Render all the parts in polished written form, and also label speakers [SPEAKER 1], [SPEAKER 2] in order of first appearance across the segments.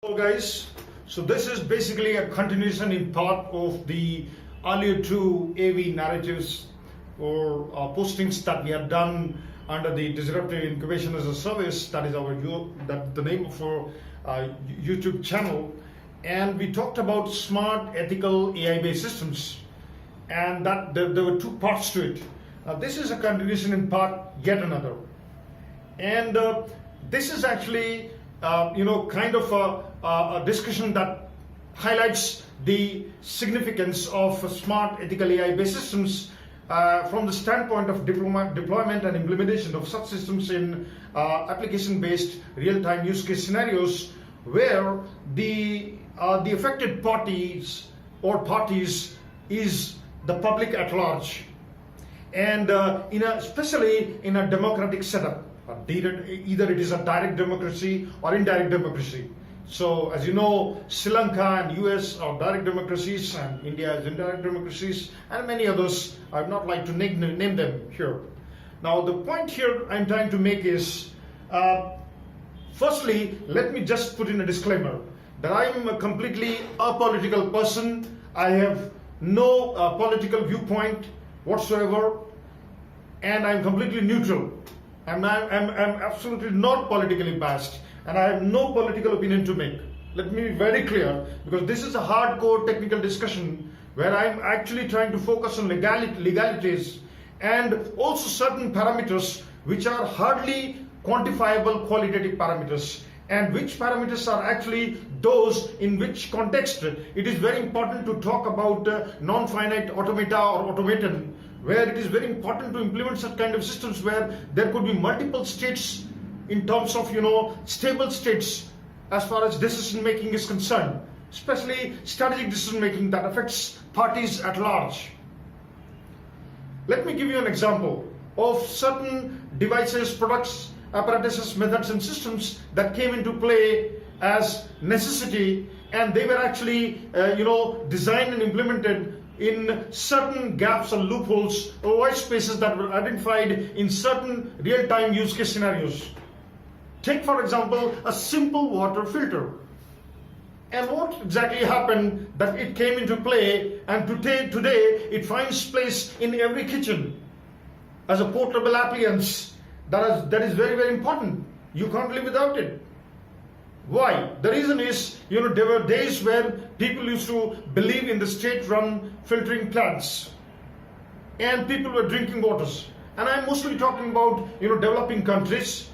[SPEAKER 1] Hello guys, so this is basically a continuation in part of the earlier two AV narratives or postings that we have done under the Disruptive Incubation-As-A-Service. That is the name of our YouTube channel, and we talked about smart, ethical, AI-based systems, and that there were two parts to it. This is a continuation in part yet another, and this is actually kind of a discussion that highlights the significance of smart, ethical AI-based systems from the standpoint of deployment and implementation of such systems in application-based real-time use case scenarios, where the affected parties is the public at large, and especially in a democratic setup. Either it is a direct democracy or indirect democracy. So as you know, Sri Lanka and US are direct democracies, and India is indirect democracies, and many others. I would not like to name them here. Now the point here I'm trying to make is, firstly, let me just put in a disclaimer that I'm a completely apolitical person. I have no political viewpoint whatsoever, and I'm completely neutral. I'm absolutely not politically biased, and I have no political opinion to make. Let me be very clear, because this is a hardcore technical discussion where I'm actually trying to focus on legalities and also certain parameters which are hardly quantifiable qualitative parameters, and which parameters are actually those in which context it is very important to talk about non-finite automata or automaton, where it is very important to implement such kind of systems where there could be multiple states in terms of stable states as far as decision making is concerned, especially strategic decision making that affects parties at large. Let me give you an example of certain devices, products, apparatuses, methods and systems that came into play as necessity, and they were actually designed and implemented in certain gaps or loopholes or white spaces that were identified in certain real-time use case scenarios. Take, for example, a simple water filter. And what exactly happened that it came into play, and today it finds place in every kitchen as a portable appliance that is very, very important. You can't live without it. Why? The reason is, there were days when people used to believe in the state-run filtering plants, and people were drinking waters. And I'm mostly talking about, developing countries.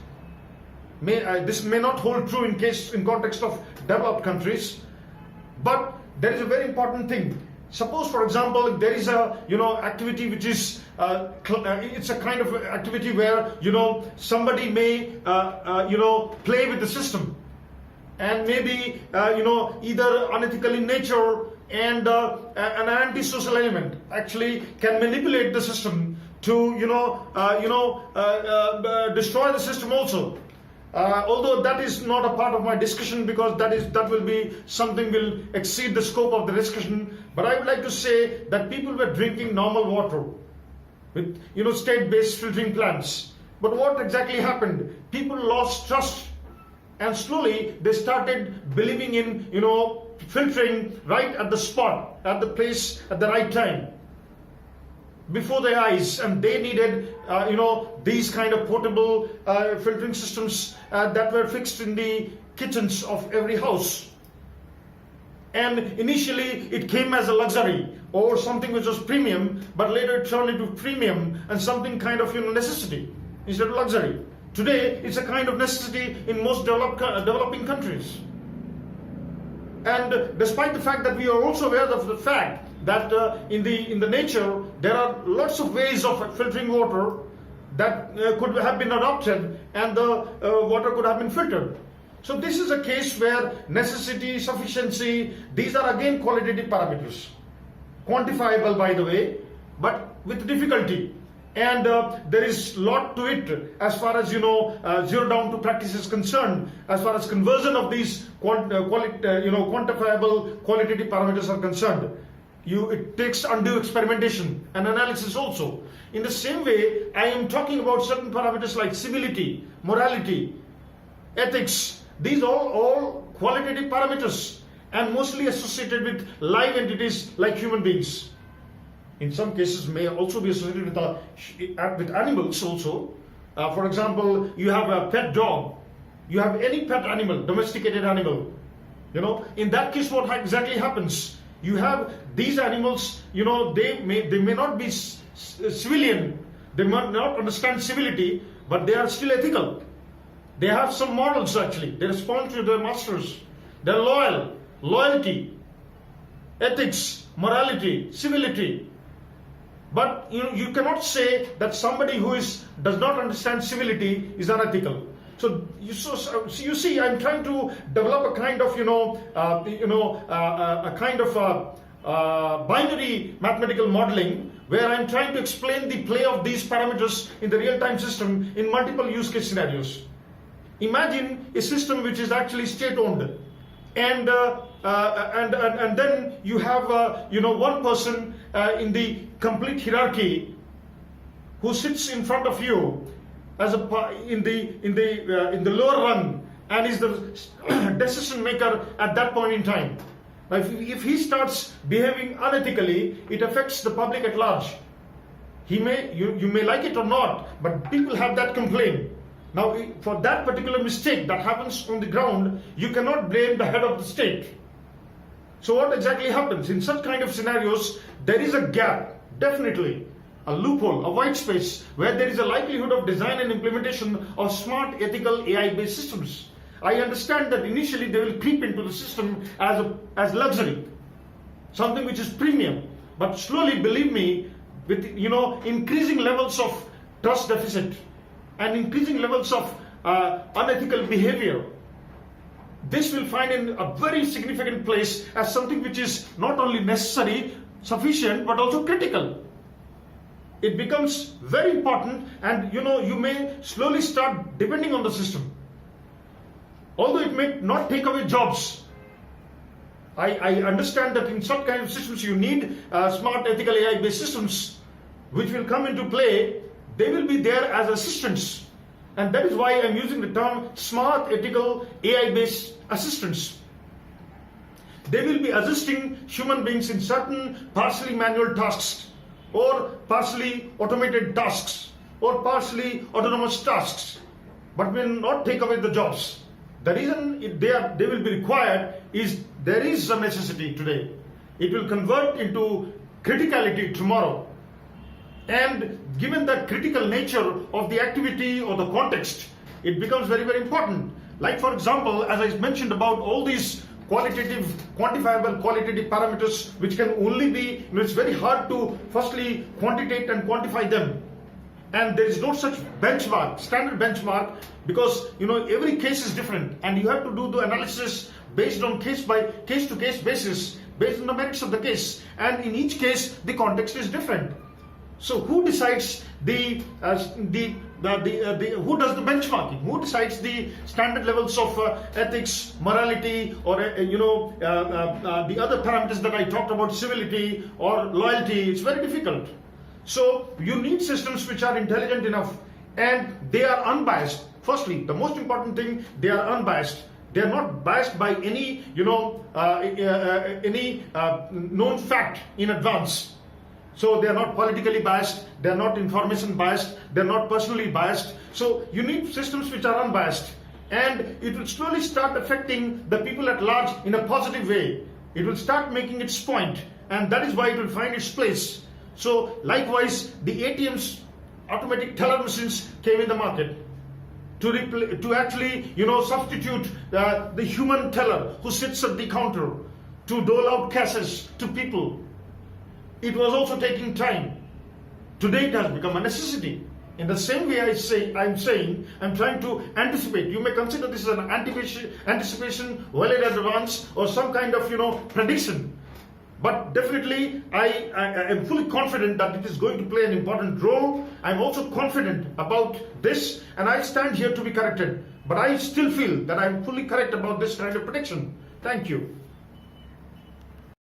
[SPEAKER 1] This may not hold true in context of developed countries, but there is a very important thing. Suppose, for example, there is a activity which is it's a kind of activity where somebody may play with the system, and maybe either unethical in nature and an antisocial element actually can manipulate the system to destroy the system also. Although that is not a part of my discussion, because that will be something will exceed the scope of the discussion. But I would like to say that people were drinking normal water with state-based filtering plants. But what exactly happened? People lost trust, and slowly they started believing in filtering right at the spot, at the place, at the right time, before their eyes, and they needed these kind of portable filtering systems that were fixed in the kitchens of every house. And initially it came as a luxury or something which was premium, but later it turned into premium and something kind of necessity instead of luxury. Today it's a kind of necessity in most developing countries. And despite the fact that we are also aware of the fact that in the nature there are lots of ways of filtering water that could have been adopted, and the water could have been filtered. So this is a case where necessity, sufficiency, these are again qualitative parameters, quantifiable by the way, but with difficulty. And there is a lot to it as far as zero down to practice is concerned, as far as conversion of these quantifiable qualitative parameters are concerned. It takes undue experimentation and analysis also. In the same way, I am talking about certain parameters like civility, morality, ethics. These all qualitative parameters and mostly associated with live entities like human beings. In some cases may also be associated with animals also. For example, you have a pet dog, you have any pet animal, domesticated animal. In that case, what exactly happens? You have these animals, they may not be civilian, they might not understand civility, but they are still ethical. They have some morals actually. They respond to their masters. They're loyal, loyalty, ethics, morality, civility. But you cannot say that somebody who does not understand civility is unethical. So you see, I'm trying to develop a kind of binary mathematical modeling where I'm trying to explain the play of these parameters in the real-time system in multiple use case scenarios. Imagine a system which is actually state-owned, and then you have one person in the complete hierarchy who sits in front of you as in the lower rung and is the decision maker at that point in time. Now, if he starts behaving unethically, it affects the public at large. You may like it or not, but people have that complaint. Now, for that particular mistake that happens on the ground, you cannot blame the head of the state. So what exactly happens? In such kind of scenarios, there is a gap, definitely, a loophole, a white space, where there is a likelihood of design and implementation of smart, ethical, AI-based systems. I understand that initially they will creep into the system as luxury, something which is premium. But slowly, believe me, with increasing levels of trust deficit and increasing levels of unethical behavior, this will find in a very significant place as something which is not only necessary, sufficient, but also critical. It becomes very important, and you may slowly start depending on the system. Although it may not take away jobs. I understand that in such kind of systems you need smart, ethical, AI-based systems which will come into play. They will be there as assistants. And that is why I'm using the term smart, ethical, AI-based assistants. They will be assisting human beings in certain partially manual tasks, or partially automated tasks, or partially autonomous tasks, but will not take away the jobs. The reason they will be required is there is a necessity today. It will convert into criticality tomorrow. And given the critical nature of the activity or the context, it becomes very, very important. Like, for example, as I mentioned about all these qualitative, quantifiable qualitative parameters, which can only be, it's very hard to firstly quantitate and quantify them. And there is no such benchmark, standard benchmark, because every case is different, and you have to do the analysis based on case to case basis, based on the merits of the case, and in each case the context is different. So who decides who does the benchmarking? Who decides the standard levels of ethics, morality, or the other parameters that I talked about, civility or loyalty? It's very difficult. So you need systems which are intelligent enough and they are unbiased. Firstly, the most important thing, they are unbiased. They are not biased by any known fact in advance. So they are not politically biased, they are not information biased, they are not personally biased. So you need systems which are unbiased, and it will slowly start affecting the people at large in a positive way. It will start making its point, and that is why it will find its place. So likewise, the ATMs, automatic teller machines, came in the market to actually substitute the human teller who sits at the counter to dole out cashes to people. It was also taking time. Today it has become a necessity. In the same way I'm trying to anticipate. You may consider this as an anticipation well in advance, or some kind of prediction. But definitely I am fully confident that it is going to play an important role. I'm also confident about this, and I stand here to be corrected. But I still feel that I'm fully correct about this kind of prediction. Thank you.